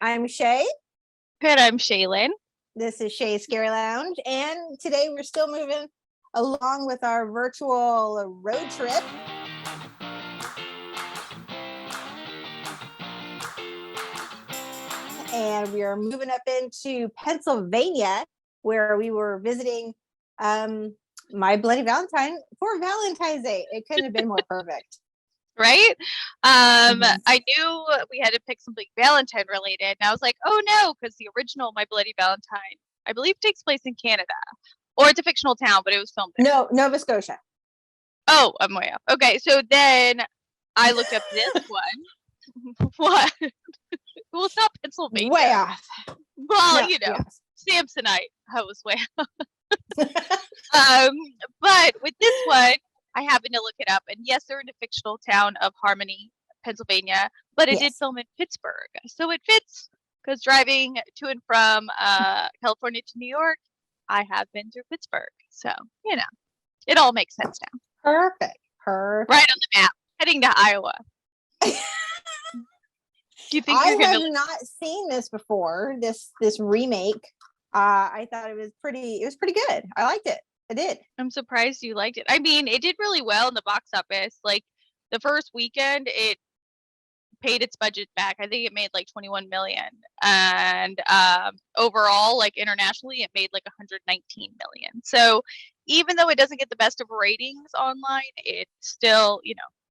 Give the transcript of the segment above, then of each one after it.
Hi, I'm Shea. Good, I'm Shealyn. This is Shea's Scary Lounge, and today we're still moving along with our virtual road trip. And we are moving up into Pennsylvania, where we were visiting My Bloody Valentine for Valentine's Day. It couldn't have been more perfect. Right? I knew we had to pick something Valentine related, and I was like, oh no, because the original My Bloody Valentine, I believe, takes place in Canada. Or it's a fictional town, but it was filmed there. No, Nova Scotia. Oh, I'm way off. Okay, so then I looked up this one. What? Well, it's not Pennsylvania. Way off. Well, no, yes. Samsonite. I was way off. But with this one, I happened to look it up, and yes, they're in the fictional town of Harmony, Pennsylvania, but it did film in Pittsburgh, so it fits. Because driving to and from California to New York, I have been through Pittsburgh, so it all makes sense now. Perfect. Right on the map, heading to Iowa. Do you think I have not seen this before? This remake. I thought it was pretty good. I liked it. I did. I'm surprised you liked it. I mean, it did really well in the box office. Like the first weekend, it paid its budget back. I think it made like 21 million, and overall, like internationally, it made like 119 million. So even though it doesn't get the best of ratings online, it still,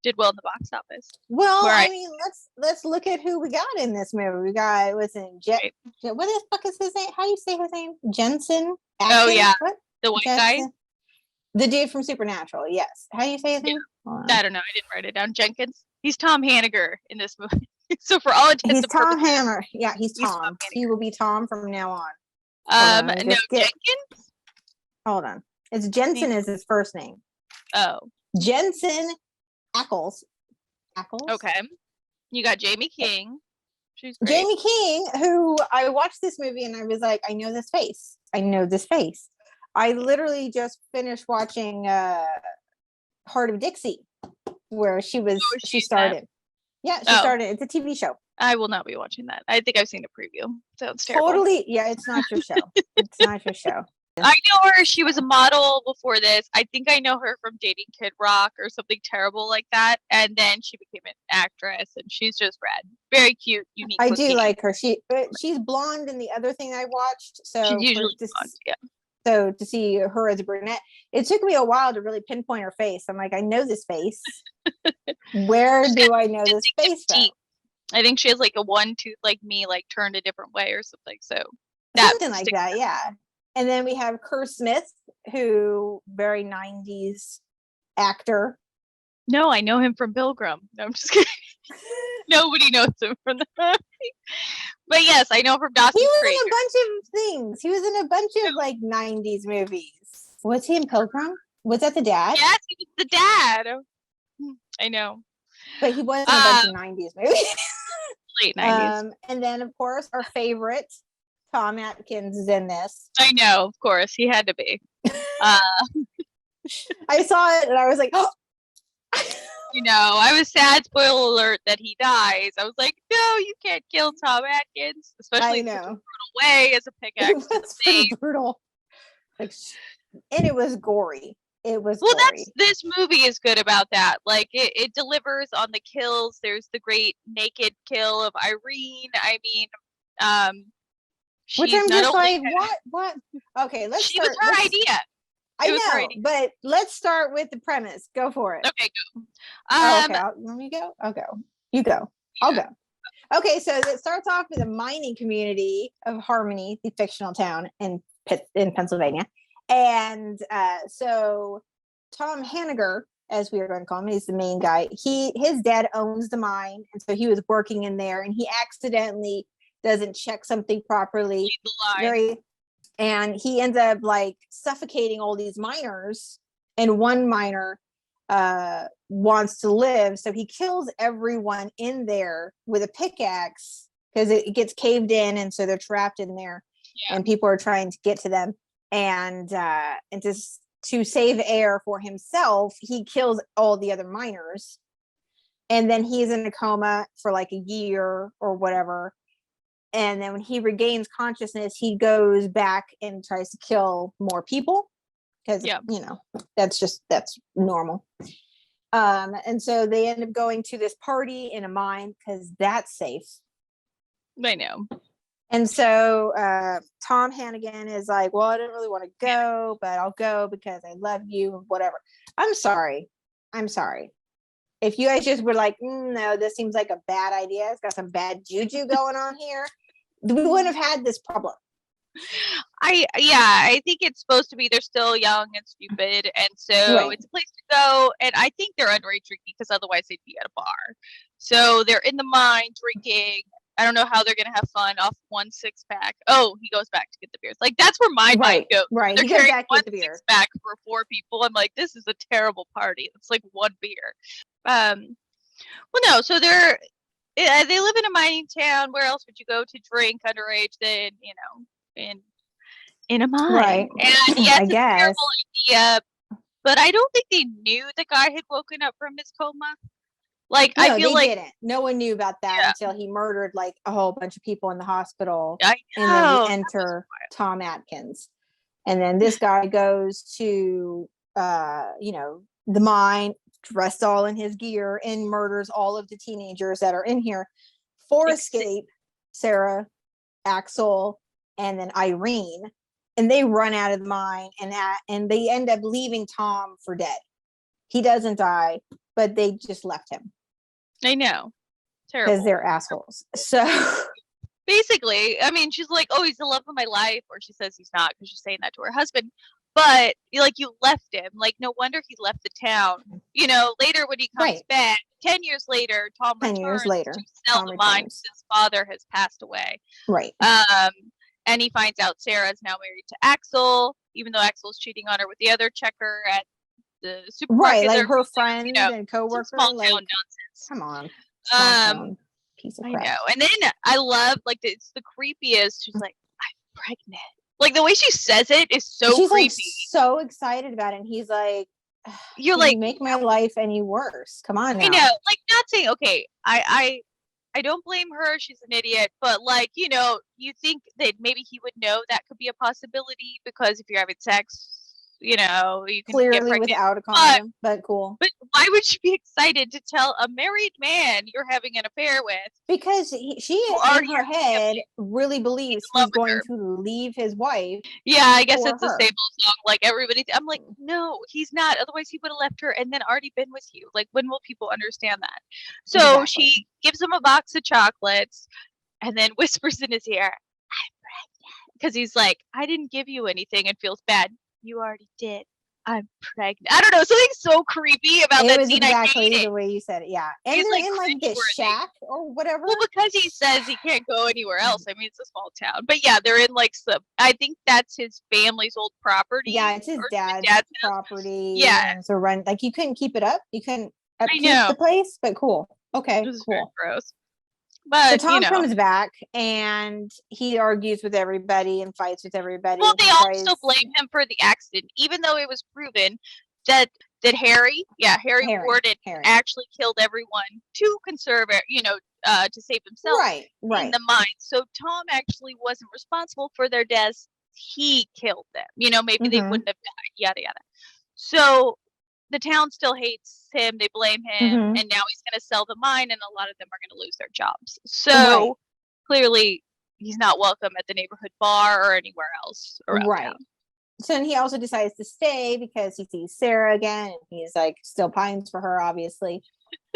did well in the box office. Well, I mean, let's look at who we got in this movie. We got what the fuck is his name? How do you say his name? Jensen Atkins? Oh yeah, what? The white guy, the dude from Supernatural. Yes. How do you say his name? I don't know. I didn't write it down. Jenkins. He's Tom Hanniger in this movie. So for all intents and purposes, Tom Hammer. Yeah, he's Tom. He will be Tom from now on. Jenkins. Hold on. It's Jensen is his first name. Oh. Jensen Ackles. Okay. You got Jamie King. She's great. Jamie King, who I watched this movie and I was like, I know this face. I literally just finished watching Heart of Dixie, where she started. Yeah, she started. It's a TV show. I will not be watching that. I think I've seen a preview. Sounds terrible. Totally. Yeah, it's not your show. It's not your show. I know her. She was a model before this. I think I know her from Dating Kid Rock or something terrible like that. And then she became an actress, and she's just rad. Very cute, unique. I do like her. She's blonde in the other thing I watched. So she's usually blonde, yeah. So to see her as a brunette, it took me a while to really pinpoint her face. I'm like, I know this face. Where do I know this face from? I think she has like a one tooth like me, like turned a different way or something. So something like that, yeah. And then we have Kerr Smith, who very 90s actor. No, I know him from Pilgrim. No, I'm just kidding. Nobody knows him from the movie. But yes, I know from Dawson's Creek. He was in a bunch of things. He was in a bunch of like 90s movies. Was he in Pilgrim? Was that the dad? Yes, he was the dad. I know. But he was in a bunch of 90s movies. Late 90s. And then, of course, our favorite, Tom Atkins, is in this. I know, of course. He had to be. I saw it and I was like, oh! I was sad, spoiler alert, that he dies. I was like, no, you can't kill Tom Atkins, especially in such a brutal way as a pickaxe. It was pretty brutal. And it was gory. This movie is good about that. Like it delivers on the kills. There's the great naked kill of Irene. I mean, which I'm just like, what? Okay, She was her idea. I know, but let's start with the premise. Go for it. Okay, go. Let me go. I'll go. You go. I'll go. Okay, so it starts off with a mining community of Harmony, the fictional town in Pennsylvania. And so Tom Hanniger, as we are going to call him, he's the main guy. His dad owns the mine, and so he was working in there, and he accidentally doesn't check something properly. And he ends up like suffocating all these miners, and one miner wants to live, so he kills everyone in there with a pickaxe because it gets caved in, and so they're trapped in there, and people are trying to get to them. And to save air for himself, he kills all the other miners, and then he's in a coma for like a year or whatever. And then when he regains consciousness, he goes back and tries to kill more people because, you know, that's normal. And so they end up going to this party in a mine because that's safe. I know. And so Tom Hannigan is like, well, I didn't really want to go, but I'll go because I love you, whatever. I'm sorry. If you guys just were like, no, this seems like a bad idea. It's got some bad juju going on here. We wouldn't have had this problem. I think it's supposed to be they're still young and stupid, and so it's a place to go. And I think they're underage drinking because otherwise they'd be at a bar. So they're in the mine drinking. I don't know how they're gonna have fun off 1 6-pack. Oh, he goes back to get the beers. Like that's where my mind goes. Right, They're he goes carrying back to get the beer. 6-pack for 4 people. I'm like, this is a terrible party. It's like 1 beer. Well, no. So they live in a mining town. Where else would you go to drink underage than, you know, in a mine? Right. And yes, I it's guess. a terrible idea, but I don't think they knew the guy had woken up from his coma. Like, no, I feel they like didn't. No one knew about that until he murdered like a whole bunch of people in the hospital. I know. And then we enter Tom Atkins. And then this guy goes to, you know, the mine, dressed all in his gear, and murders all of the teenagers that are in here for escape. Sarah, Axel, and then Irene. And they run out of the mine, and they end up leaving Tom for dead. He doesn't die, but they just left him. I know. Terrible. Because they're assholes. So basically, I mean, she's like, oh, he's the love of my life. Or she says he's not because she's saying that to her husband. But like, you left him. Like, no wonder he left the town. You know, later when he comes back, 10 years later, Tom returns to sell the mine because his father has passed away. Right. And he finds out Sarah's now married to Axel, even though Axel's cheating on her with the other checker at the supermarket. Right, like her friend and coworker. Small like, town nonsense. Come on. Piece of crap. I know. And then I love, like, it's the creepiest. She's like, I'm pregnant. Like, the way she says it is so She's creepy. Like, so excited about it. And he's like, you're like, make my life any worse. Come on now. I know. Like, not saying, okay, I don't blame her. She's an idiot. But, like, you know, you think that maybe he would know that could be a possibility because if you're having sex, you know, you can clearly get pregnant without a condom, but cool. But why would you be excited to tell a married man you're having an affair with? Because she in her head really believes he's going to leave his wife. Yeah, I guess it's a stable song. Like everybody, I'm like, no, he's not. Otherwise, he would have left her and then already been with you. Like, when will people understand that? So she gives him a box of chocolates and then whispers in his ear, I'm pregnant. Because he's like, I didn't give you anything and feels bad. You already did. I'm pregnant. I don't know, something so creepy about that scene. Exactly the way you said it. Yeah, and he's they're in like this shack or whatever. Well, because he says he can't go anywhere else. I mean, it's a small town, but yeah, they're in like some. I think that's his family's old property. Yeah, it's his dad's property. Yeah, so run like you couldn't keep it up. You couldn't upkeep the place, but cool. Okay, it was cool. very gross. But so Tom comes back and he argues with everybody and fights with everybody. Well, they also blame him for the accident, even though it was proven that Harry Warden actually killed everyone to conserve, to save himself in the mine. So Tom actually wasn't responsible for their deaths. He killed them. You know, maybe they wouldn't have died. Yada yada. So the town still hates him. They blame him, and now he's going to sell the mine, and a lot of them are going to lose their jobs. So clearly, he's not welcome at the neighborhood bar or anywhere else around town. So then he also decides to stay because he sees Sarah again, and he's like still pines for her, obviously,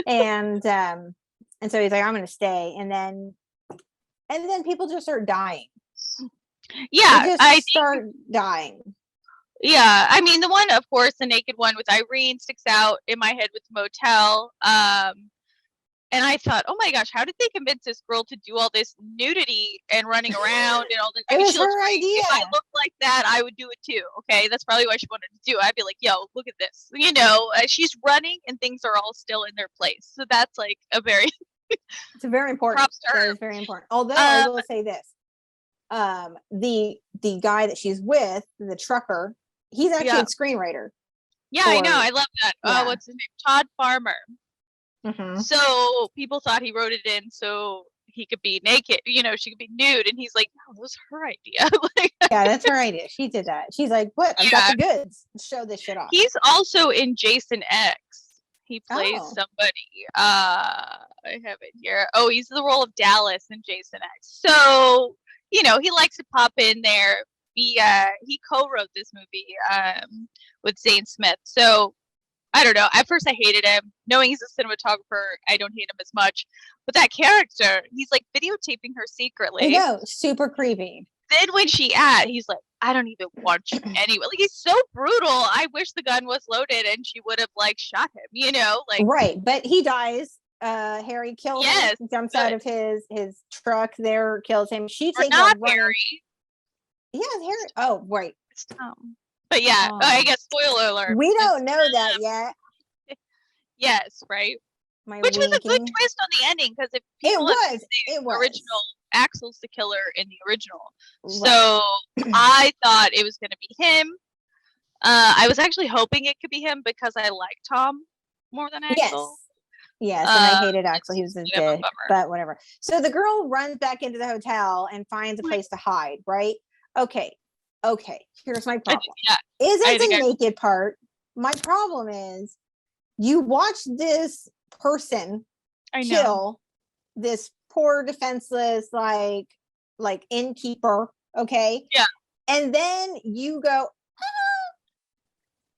and so he's like, I'm going to stay, and then people just start dying. Yeah, I start dying. Yeah, I mean, the one, of course, the naked one with Irene sticks out in my head with the motel. And I thought, oh my gosh, how did they convince this girl to do all this nudity and running around and all this? It was her idea. If I looked like that, I would do it too. Okay, that's probably why she wanted to do it. I'd be like, yo, look at this. You know, she's running and things are all still in their place. So that's like it's a very important. Props to her. That is very important. Although I will say this, the guy that she's with, the trucker, he's actually a screenwriter. Yeah, I know. I love that. What's his name? Todd Farmer. So people thought he wrote it in so he could be naked, she could be nude, and he's like, no, that was her idea. Like, Yeah, that's her idea. She did that. She's like, what? I've got the goods. Show this shit off. He's also in Jason X. He plays somebody. I have it here. Oh, he's the role of Dallas in Jason X. So, he likes to pop in there. He co-wrote this movie with Zane Smith. So, I don't know. At first, I hated him. Knowing he's a cinematographer, I don't hate him as much. But that character, he's like videotaping her secretly. I know, super creepy. Then when he's like, I don't even want you anyway. Like, he's so brutal. I wish the gun was loaded and she would have like shot him. Like, right. But he dies. Harry kills him. Jumps out of his truck there, kills him. She takes not Harry. Yeah, Harry. Oh, right. It's Tom. But yeah, I guess spoiler alert. We don't know that yet. Yes, right. Which was a good twist on the ending, because if people it was original, Axel's the killer in the original. Right. So I thought it was going to be him. I was actually hoping it could be him because I like Tom more than Axel. Yes, and I hated Axel. He was a dick, but whatever. So the girl runs back into the hotel and finds a place to hide, right? Okay. Here's my problem. Isn't the naked part. My problem is you watch this person kill this poor defenseless like innkeeper, okay? Yeah. And then you go,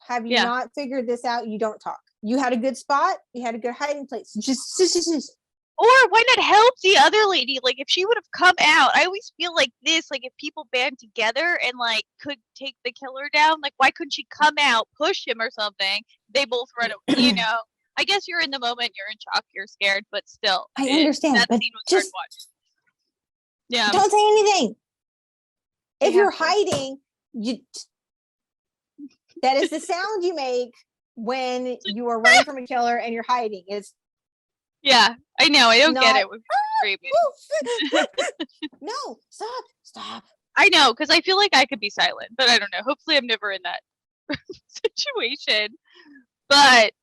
have you not figured this out? You don't talk. You had a good spot. You had a good hiding place. Just. Or why not help the other lady? Like, if she would have come out, I always feel like this, like if people band together and like could take the killer down, like why couldn't she come out, push him or something? They both run away, I guess you're in the moment, you're in shock, you're scared, but still. I understand. That but scene was hard to watch. Yeah. Don't say anything. If you're hiding, that is the sound you make when you are running from a killer and you're hiding. Yeah, I know. I don't get it. Creepy. No, stop. I know, because I feel like I could be silent, but I don't know. Hopefully I'm never in that situation. But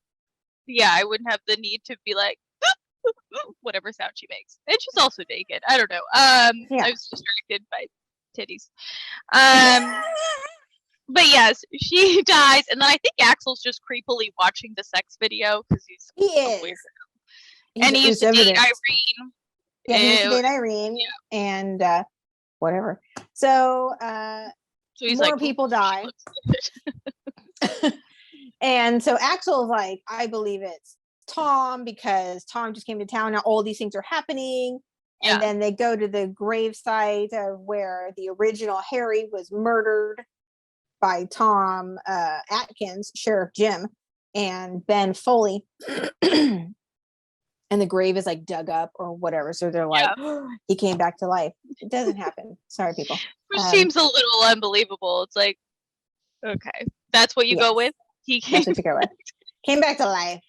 yeah, I wouldn't have the need to be like whatever sound she makes. And she's also naked. I don't know. I was distracted by titties. But yes, she dies, and then I think Axel's just creepily watching the sex video because he is weird. And he used to date Irene. Yeah, he used to date Irene, and whatever. So, he's more people die. And so Axel's like, I believe it's Tom because Tom just came to town. Now all these things are happening. And then they go to the gravesite of where the original Harry was murdered by Tom Atkins, Sheriff Jim, and Ben Foley. And the grave is like dug up or whatever. So they're like, he came back to life. It doesn't happen. Sorry, people. Which seems a little unbelievable. It's like, okay, that's what you go with? That's what you go with. Came back to life.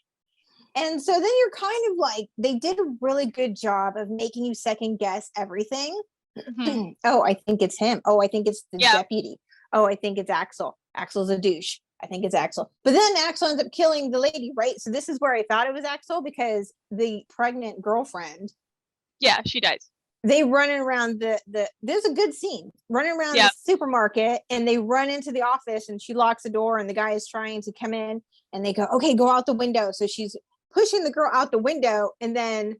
And so then you're kind of like, they did a really good job of making you second guess everything. Mm-hmm. Oh, I think it's him. Oh, I think it's the deputy. Oh, I think it's Axel. Axel's a douche. I think it's Axel. But then Axel ends up killing the lady, right? So this is where I thought it was Axel because the pregnant girlfriend. Yeah, she dies. They run around there's a good scene. Running around the supermarket and they run into the office and she locks the door and the guy is trying to come in and they go, okay, go out the window. So she's pushing the girl out the window and then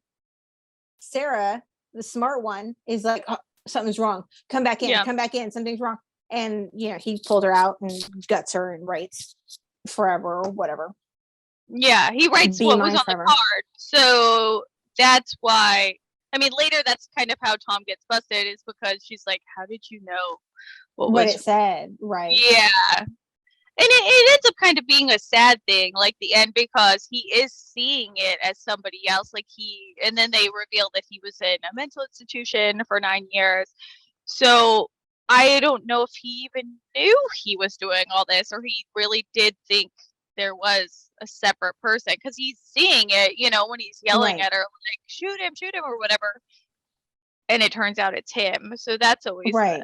Sarah, the smart one, is like, oh, something's wrong. Come back in. Something's wrong. And, he pulled her out and guts her and writes forever or whatever. Yeah, he writes what was on the card. So that's why, later that's kind of how Tom gets busted is because she's like, how did you know what it said? Right. Yeah. And it ends up kind of being a sad thing, like the end, because he is seeing it as somebody else. And then they reveal that he was in a mental institution for 9 years. So I don't know if he even knew he was doing all this or he really did think there was a separate person because he's seeing it, when he's yelling at her, like, shoot him or whatever. And it turns out it's him. So that's always right.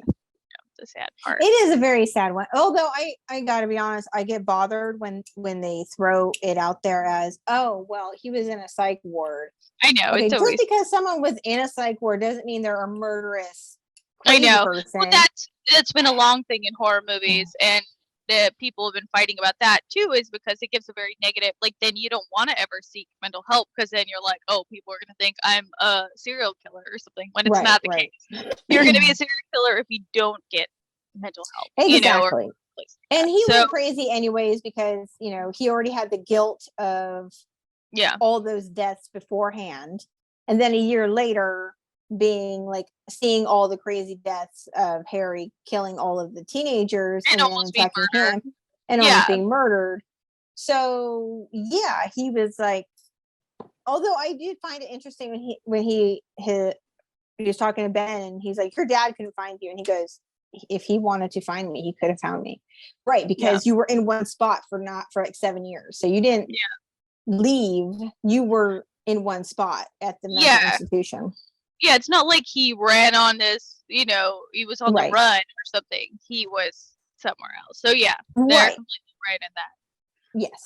the sad part. It is a very sad one. Although I gotta be honest, I get bothered when they throw it out there as, oh, well, he was in a psych ward. I know. Okay, it's just always because someone was in a psych ward doesn't mean they're a murderous, I crazy know. person. Well, that's been a long thing in horror movies, and the people have been fighting about that too, is because it gives a very negative. Like, then you don't want to ever seek mental help, because then you're like, oh, people are gonna think I'm a serial killer or something, when it's not the case. You're gonna be a serial killer if you don't get mental help. Exactly. And he went So crazy anyways, because he already had the guilt of all those deaths beforehand, and then a year later being like seeing all the crazy deaths of Harry killing all of the teenagers and then attacking him and almost being murdered. So yeah, he was like, although I did find it interesting when he was talking to Ben, and he's like, your dad couldn't find you, and he goes, if he wanted to find me, he could have found me, right? Because you were in one spot for like 7 years, so you didn't leave. You were in one spot at the mental institution. Yeah, it's not like he ran on this, he was on the run or something. He was somewhere else. So yeah, they're completely right in that. Yes.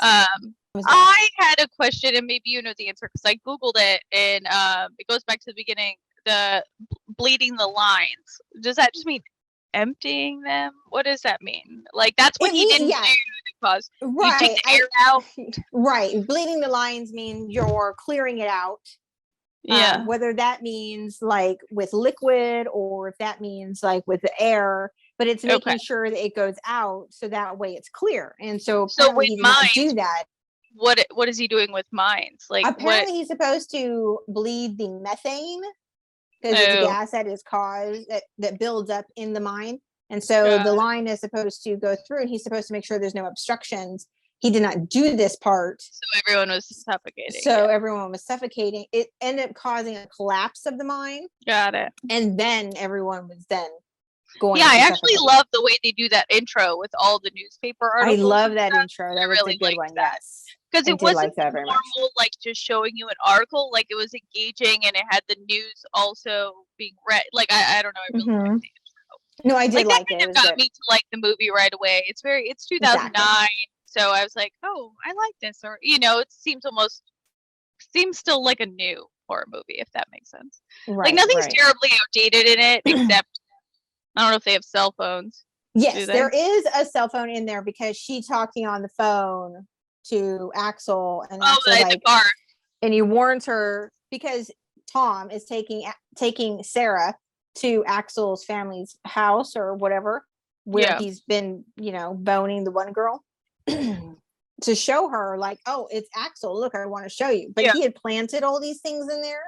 I had a question, and maybe you know the answer, because I Googled it, and it goes back to the beginning, the bleeding the lines. Does that just mean emptying them? What does that mean? Like, that's what he didn't do, because you take the air out. Right. Bleeding the lines means you're clearing it out. Whether that means like with liquid, or if that means like with the air, but it's making sure that it goes out so that way it's clear. And so apparently he did not do that. What is he doing with mines? Like, apparently he's supposed to bleed the methane, because it's a gas that is caused that builds up in the mine. And so the line is supposed to go through, and he's supposed to make sure there's no obstructions. He did not do this part. So everyone was suffocating. Everyone was suffocating. It ended up causing a collapse of the mine. Got it. And then everyone was going. Yeah, I actually love the way they do that intro with all the newspaper articles. I love that intro. That was a good one. Yes. Because it wasn't normal, like just showing you an article. Like, it was engaging, and it had the news also being read. Like, I don't know. I really liked the intro. No, I did like it. That kind of got me to like the movie right away. It's 2009. Exactly. So I was like, oh, I like this. Or, it seems still like a new horror movie, if that makes sense. Right, like, nothing's terribly outdated in it, except I don't know if they have cell phones. Yes, there is a cell phone in there, because she's talking on the phone to Axel, and and he warns her, because Tom is taking Sarah to Axel's family's house or whatever, where he's been, boning the one girl. To show her, like, oh, it's Axel, look, I want to show you. But he had planted all these things in there.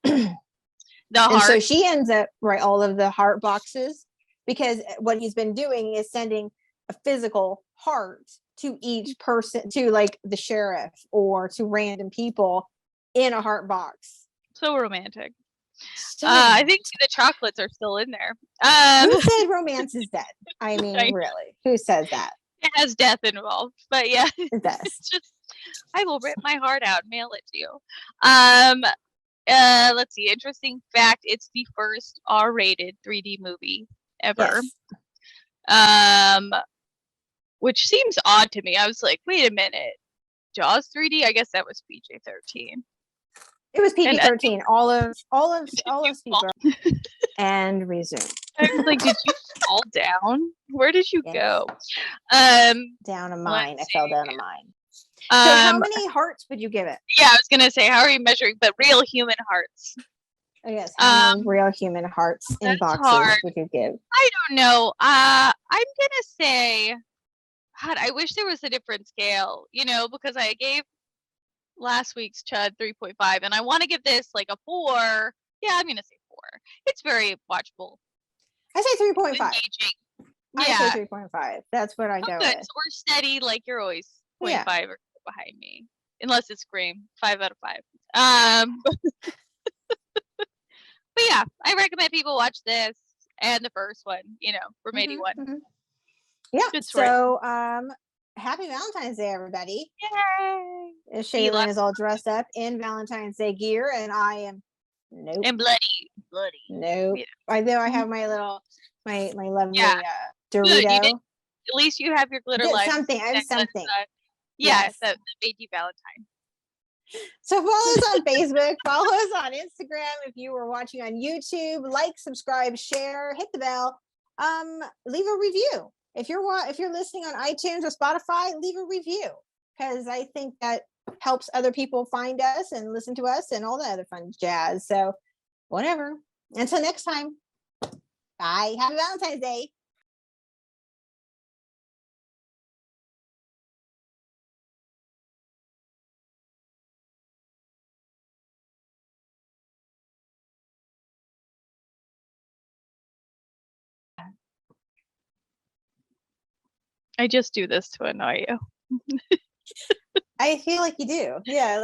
The heart. And so she ends up all of the heart boxes, because what he's been doing is sending a physical heart to each person, to like the sheriff or to random people, in a heart box. So romantic. I think the chocolates are still in there. Who said romance is dead? I mean, really, who says that? It has death involved, but yeah, it does. It's just, I will rip my heart out and mail it to you. Let's see. Interesting fact: it's the first R-rated 3D movie ever. Yes. Which seems odd to me. I was like, wait a minute, Jaws 3D? I guess that was PG-13. It was PG-13. All of speaker and resume. I was like, did you fall down? Where did you go? Down a mine. I fell down a mine. So how many hearts would you give it? Yeah, I was gonna say, how are you measuring? But real human hearts. Oh, yes. How many real human hearts in boxes would you give? I don't know. I'm gonna say, God, I wish there was a different scale. Because I gave last week's Chud 3.5, and I want to give this like a 4. Yeah, I'm gonna say 4. It's very watchable. I say 3.5. I say 3.5. That's what I go with. Or steady, like you're always 0.5 or behind me, unless it's Scream. 5 out of 5. But yeah, I recommend people watch this and the first one. From 81. Mm-hmm. Yeah. So happy Valentine's Day, everybody. Yay! Shealyn is all dressed up in Valentine's Day gear, and I am Nope. And bloody. Nope. Yeah. I know I have my little, my lovely Yeah. Good. You Dorito. did. At least you have your glitter Did life. something. I have something. Yeah, Yes. that made you Valentine. So follow us on Facebook, follow us on Instagram. If you were watching on YouTube, like, subscribe, share, hit the bell. Leave a review. If you're listening on iTunes or Spotify, leave a review, because I think that helps other people find us and listen to us and all the other fun jazz. So whatever. Until next time. Bye. Happy Valentine's Day. I just do this to annoy you. I feel like you do. Yeah.